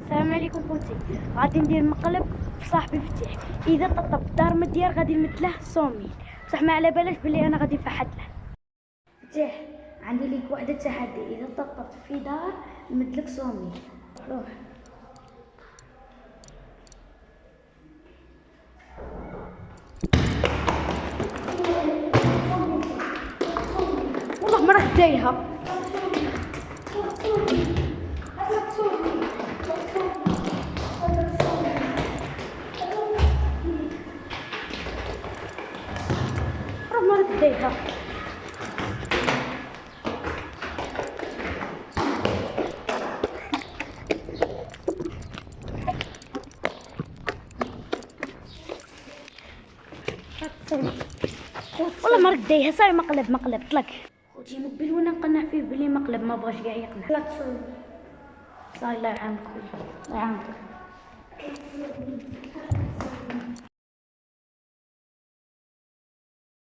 السلام عليكم خوتي. غادي ندير مقلب في صاحبي فتيح. اذا طبطب في دار مديار غادي نمدله 100 بصح ما على بالك بلي انا غادي نفحط له. فتيح عندي ليك واحد التحدي، اذا طبطبت في دار نمدلك 100. روح. والله ما راك دايرها. ما راك دايرها. والله ما رد دايها. صاي مقلب طلق. خوتي مقبل وانا نقنع فيه بلي مقلب، ما بغاش كاع يقنع. لا تصوي. صاي الله يعاونك خويا، الله يعاونك.